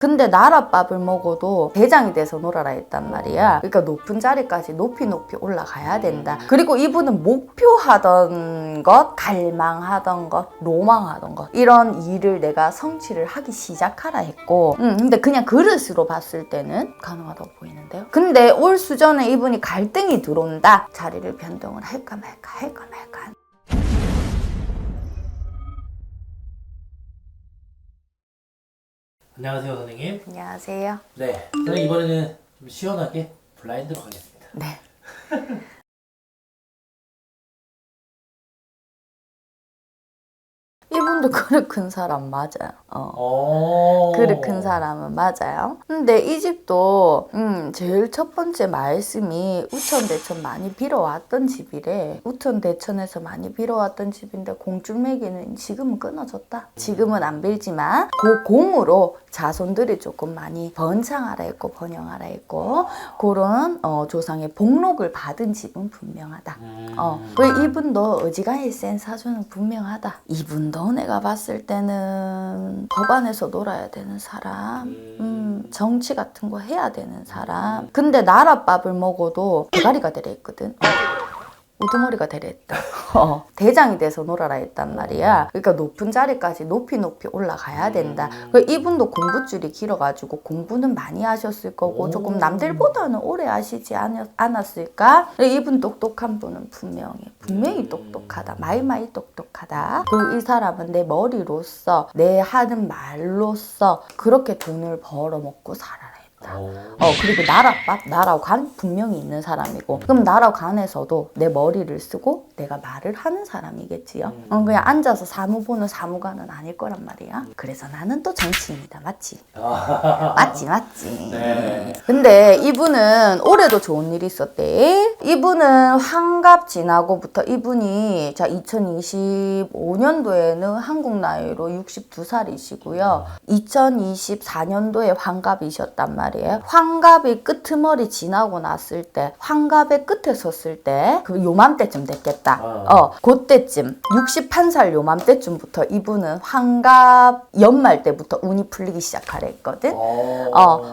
근데 나랏밥을 먹어도 대장이 돼서 놀아라 했단 말이야. 그러니까 높은 자리까지 높이 올라가야 된다. 그리고 이분은 목표하던 것, 갈망하던 것, 로망하던 것, 이런 일을 내가 성취를 하기 시작하라 했고, 근데 그냥 그릇으로 봤을 때는 가능하다고 보이는데요. 근데 올 수전에 이분이 갈등이 들어온다. 자리를 변동을 할까 말까. 안녕하세요, 선생님. 안녕하세요. 네, 선생님 이번에는 좀 시원하게 블라인드로 가겠습니다. 네. 이분도 그릇 큰 사람 맞아요. 그릇 큰 사람은 맞아요. 근데 이 집도 제일 첫 번째 말씀이 우천대천 많이 빌어왔던 집이래. 우천대천에서 많이 빌어왔던 집인데 공줄매기는 지금은 끊어졌다. 지금은 안 빌지만 그 공으로 자손들이 조금 많이 번창하라 했고 번영하라 했고 그런 조상의 복록을 받은 집은 분명하다. 그리고 이분도 어지간히 센 사주는 분명하다. 이분도 내가 봤을 때는 법안에서 놀아야 되는 사람, 정치 같은 거 해야 되는 사람. 근데 나랏밥을 먹어도 대가리가 되려 있거든. 우두머리가 되려 했다. 대장이 돼서 놀아라 했단 말이야. 그러니까 높은 자리까지 높이 올라가야 된다. 이분도 공부줄이 길어가지고 공부는 많이 하셨을 거고 조금 남들보다는 오래 하시지 않았을까? 이분 똑똑한 분은 분명히 똑똑하다. 마이마이 똑똑하다. 그리고 이 사람은 내 머리로서 내 하는 말로써 그렇게 돈을 벌어먹고 살아라. 그리고 나라관 분명히 있는 사람이고 그럼 나라관에서도 내 머리를 쓰고 내가 말을 하는 사람이겠지요. 그냥 앉아서 사무 보는 사무관은 아닐 거란 말이야. 그래서 나는 또 정치인이다. 맞지? 맞지. 네. 근데 이분은 올해도 좋은 일이 있었대. 이분은 환갑 지나고부터 이분이 2025년도에는 한국 나이로 62살이시고요. 2024년도에 환갑이셨단 말이에요. 환갑이 끄트머리 지나고 났을 때 환갑의 끝에 섰을 때 그 요맘때쯤 됐겠다. 그때쯤 61살 요맘때쯤부터 이분은 환갑 연말 때부터 운이 풀리기 시작하려 했거든.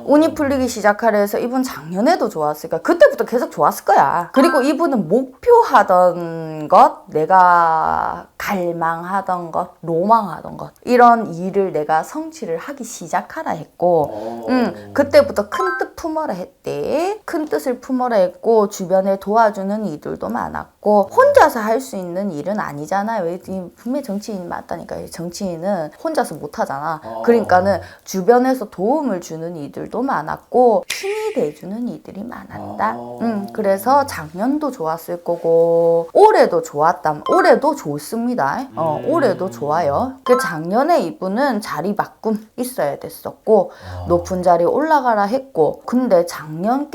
운이 풀리기 시작하려 해서 이분 작년에도 좋았으니까 그때부터 계속 좋았을 거야. 그리고 이분은 목표하던 것, 내가 갈망하던 것, 로망하던 것, 이런 일을 내가 성취를 하기 시작하라 했고 그때부터 큰 뜻 품어라 했대. 큰 뜻을 품어라 했고 주변에 도와주는 이들도 많았고 혼자서 할 수 있는 일은 아니잖아요. 분명히 정치인 맞다니까. 정치인은 혼자서 못하잖아. 그러니까는 주변에서 도움을 주는 이들도 많았고 힘이 돼주는 이들이 많았다. 그래서 작년도 좋았을 거고 올해도 좋았다. 올해도 좋습니다. 올해도 좋아요. 그 작년에 이분은 자리 바꿈 있어야 됐었고 높은 자리 올라가라 했고 근데 작년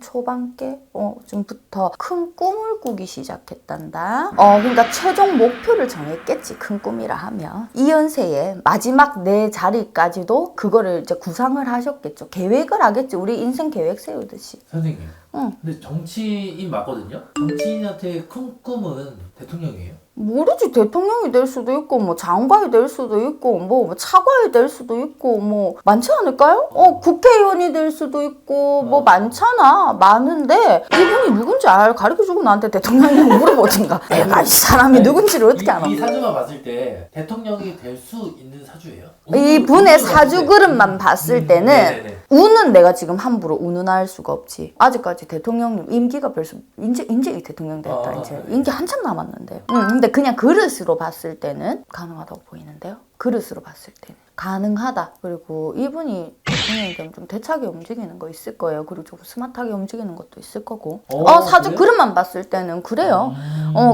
초반께 좀부터 큰 꿈을 꾸기 시작했단다. 그러니까 최종 목표를 정했겠지. 큰 꿈이라 하면 이 연세에 마지막 내 자리까지도 그거를 이제 구상을 하셨겠죠. 계획을 하겠지. 우리 인생 계획 세우듯이. 선생님. 근데 정치인 맞거든요? 정치인한테 큰 꿈은 대통령이에요? 모르지. 대통령이 될 수도 있고 뭐 장관이 될 수도 있고 뭐 차관이 될 수도 있고 뭐 많지 않을까요? 국회의원이 될 수도 있고 뭐 많잖아. 많은데 이분이 누군지 가르쳐주고 나한테 대통령이 물어보든가. 내가 이 사람이 누군지를 어떻게 알아? 이 사주만 봤을 때 대통령이 될 수 있는 사주예요? 이분의 사주 그릇만 봤을 때는 운은 내가 지금 함부로 운운할 수가 없지. 아직까지 대통령님 임기가 벌써 이제 대통령 됐다. 이제 임기 한참 남았는데. 근데 그냥 그릇으로 봤을 때는 가능하다고 보이는데요. 그릇으로 봤을 때는 가능하다. 그리고 이분이 대통령이 되면 좀 대차게 움직이는 거 있을 거예요. 그리고 좀 스마트하게 움직이는 것도 있을 거고. 사주 그래요? 그릇만 봤을 때는 그래요.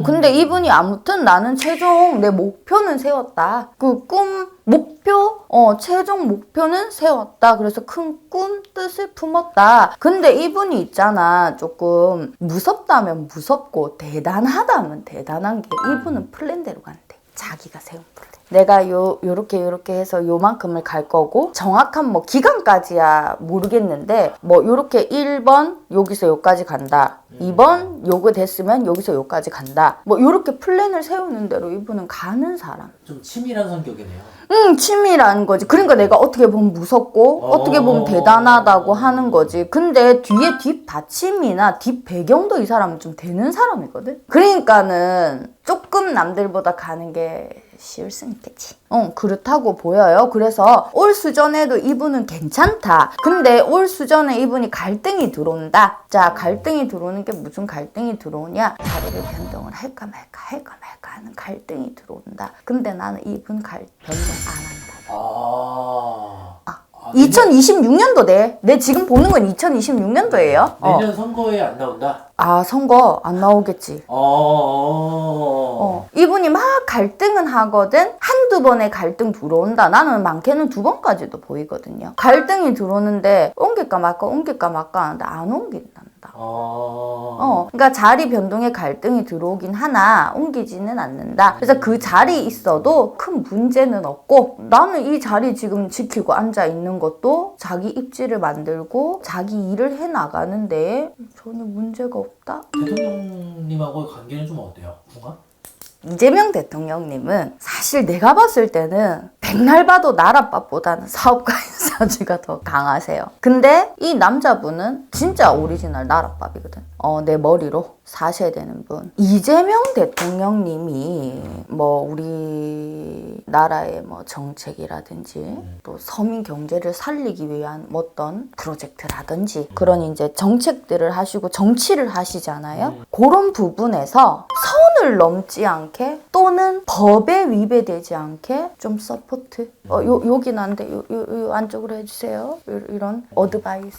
근데 이분이 아무튼 나는 최종 내 목표는 세웠다. 그 꿈 목표, 최종 목표는 세웠다. 그래서 큰 꿈, 뜻을 품었다. 근데 이분이 있잖아. 조금 무섭다면 무섭고 대단하다면 대단한 게 이분은 플랜대로 간대. 자기가 세운 플랜. 내가 요렇게 해서 요만큼을 갈 거고 정확한 뭐 기간까지야 모르겠는데 뭐 요렇게 1번 여기서 요까지 간다. 2번 요거 됐으면 여기서 요까지 간다. 뭐 요렇게 플랜을 세우는 대로 이분은 가는 사람. 좀 치밀한 성격이네요. 치밀한 거지. 그러니까 내가 어떻게 보면 무섭고 어떻게 보면 대단하다고 하는 거지. 근데 뒤에 뒷받침이나 뒷배경도 이 사람은 좀 되는 사람이거든. 그러니까는 조금 남들보다 가는 게 쉬울 순 있겠지. 그렇다고 보여요. 그래서 올 수전에도 이분은 괜찮다. 근데 올 수전에 이분이 갈등이 들어온다. 자, 갈등이 들어오는 게 무슨 갈등이 들어오냐? 자리를 변동을 할까 말까 하는 갈등이 들어온다. 근데 나는 이분 변동 안 한다. 2026년도네. 내 지금 보는 건 2026년도예요. 내년 선거에 안 나온다? 선거 안 나오겠지. 이분이 막 갈등은 하거든. 한두 번의 갈등 들어온다. 나는 많게는 2번까지도 보이거든요. 갈등이 들어오는데 옮길까 말까 하는데 안 옮긴단다. 그러니까 자리 변동에 갈등이 들어오긴 하나 옮기지는 않는다. 그래서 그 자리에 있어도 큰 문제는 없고 나는 이 자리 지금 지키고 앉아 있는 것도 자기 입지를 만들고 자기 일을 해 나가는데 전혀 문제가 없다. 대통령님하고 관계는 좀 어때요? 뭔가? 이재명 대통령님은 사실 내가 봤을 때는 백날 봐도 나라밥보다는 사업가인 사주가 더 강하세요. 근데 이 남자분은 진짜 오리지널 나라밥이거든. 내 머리로 사셔야 되는 분. 이재명 대통령님이 뭐 우리나라의 뭐 정책이라든지 또 서민 경제를 살리기 위한 어떤 프로젝트라든지 그런 이제 정책들을 하시고 정치를 하시잖아요. 그런 부분에서 선을 넘지 않게 또는 법에 위배되지 않게 좀 서포트. 여기 난데 요 안쪽으로 해주세요. 이런 어드바이스.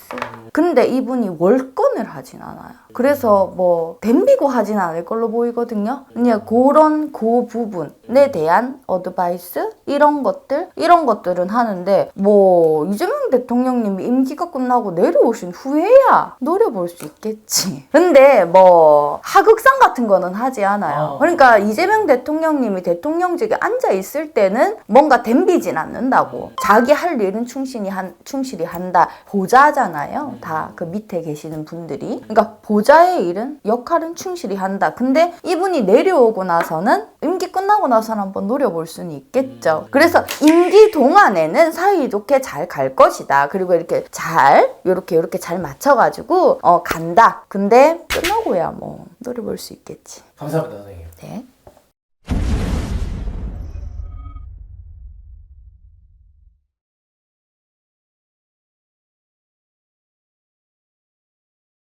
근데 이분이 월권을 하진 않아요. 그래서 뭐 덤비고 하진 않을 걸로 보이거든요. 그냥 그런 그 부분에 대한 어드바이스 이런 것들은 하는데 뭐 이재명 대통령님이 임기가 끝나고 내려오신 후에야 노려볼 수 있겠지. 근데 뭐 하극상 같은 거는 하지 않아요. 그러니까 이재명 대통령님이 대통령직에 앉아 있을 때는 뭔가 덤비진 않는다고. 자기 할 일은 충실히 한다. 보좌잖아요. 다 그 밑에 계시는 분들이. 그러니까 보좌의 일은 역할은 충실히 한다. 근데 이분이 내려오고 나서는 임기 끝나고 나서는 한번 노려볼 수는 있겠죠. 그래서 임기 동안에는 사이좋게 잘 갈 것이다. 그리고 이렇게 요렇게 잘 맞춰가지고 간다. 근데 끝나고야 뭐 노려볼 수 있겠지. 감사합니다, 선생님. 네.